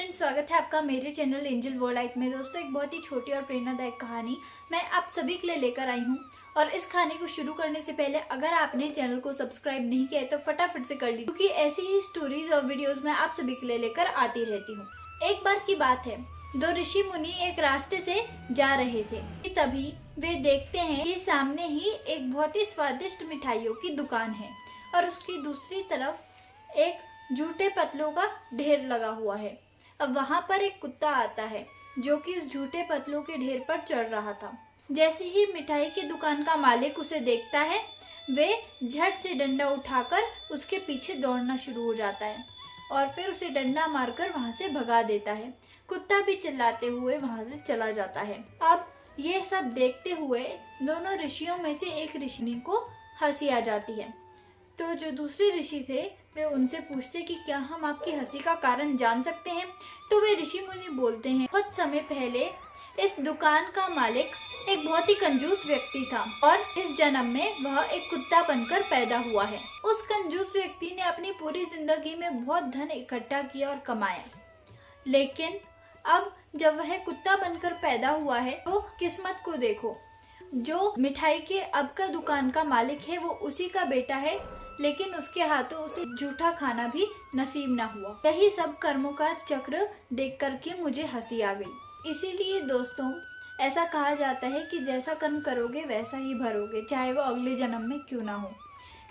Friends, स्वागत है आपका मेरे चैनल एंजल वर्ल्ड लाइफ में। दोस्तों, एक बहुत ही छोटी और प्रेरणादायक कहानी मैं आप सभी के लिए लेकर आई हूँ। और इस कहानी को शुरू करने से पहले अगर आपने चैनल को सब्सक्राइब नहीं किया है तो फटाफट से कर लीजिए, क्योंकि ऐसी ही स्टोरीज और वीडियोस मैं आप सभी के लिए लेकर आती रहती हूँ। एक बार की बात है, दो ऋषि मुनि एक रास्ते से जा रहे थे। तभी वे देखते हैं कि सामने ही एक बहुत ही स्वादिष्ट मिठाइयों की दुकान है और उसकी दूसरी तरफ एक झूठे पतलों का ढेर लगा हुआ है। अब वहां पर एक कुत्ता आता है जो कि उस झूठे पतलों के ढेर पर चढ़ रहा था। जैसे ही मिठाई की दुकान का मालिक उसे देखता है, वे झट से डंडा उठाकर उसके पीछे दौड़ना शुरू हो जाता है और फिर उसे डंडा मारकर वहां से भगा देता है। कुत्ता भी चिल्लाते हुए वहां से चला जाता है। अब ये सब देखते हुए दोनों ऋषियों में से एक ऋषि को हंसी आ जाती है। तो जो दूसरे ऋषि थे वे उनसे पूछते कि क्या हम आपकी हंसी का कारण जान सकते हैं। तो वे ऋषि मुनि बोलते हैं, कुछ समय पहले इस दुकान का मालिक एक बहुत ही कंजूस व्यक्ति था और इस जन्म में वह एक कुत्ता बनकर पैदा हुआ है। उस कंजूस व्यक्ति ने अपनी पूरी जिंदगी में बहुत धन इकट्ठा किया और कमाया, लेकिन अब जब वह कुत्ता बनकर पैदा हुआ है तो किस्मत को देखो, जो मिठाई के अब का दुकान का मालिक है वो उसी का बेटा है, लेकिन उसके हाथों उसे झूठा खाना भी नसीब ना हुआ। यही सब कर्मों का चक्र देख करके मुझे हंसी आ गई। इसीलिए दोस्तों, ऐसा कहा जाता है कि जैसा कर्म करोगे वैसा ही भरोगे, चाहे वो अगले जन्म में क्यों ना हो।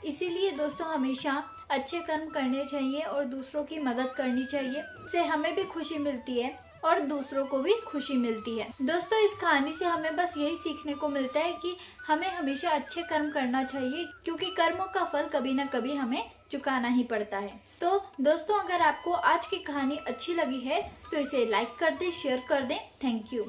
इसीलिए दोस्तों, हमेशा अच्छे कर्म करने चाहिए और दूसरों की मदद करनी चाहिए। इससे हमें भी खुशी मिलती है और दूसरों को भी खुशी मिलती है। दोस्तों, इस कहानी से हमें बस यही सीखने को मिलता है कि हमें हमेशा अच्छे कर्म करना चाहिए, क्योंकि कर्मों का फल कभी ना कभी हमें चुकाना ही पड़ता है। तो दोस्तों, अगर आपको आज की कहानी अच्छी लगी है तो इसे लाइक कर दें, शेयर कर दें। Thank you.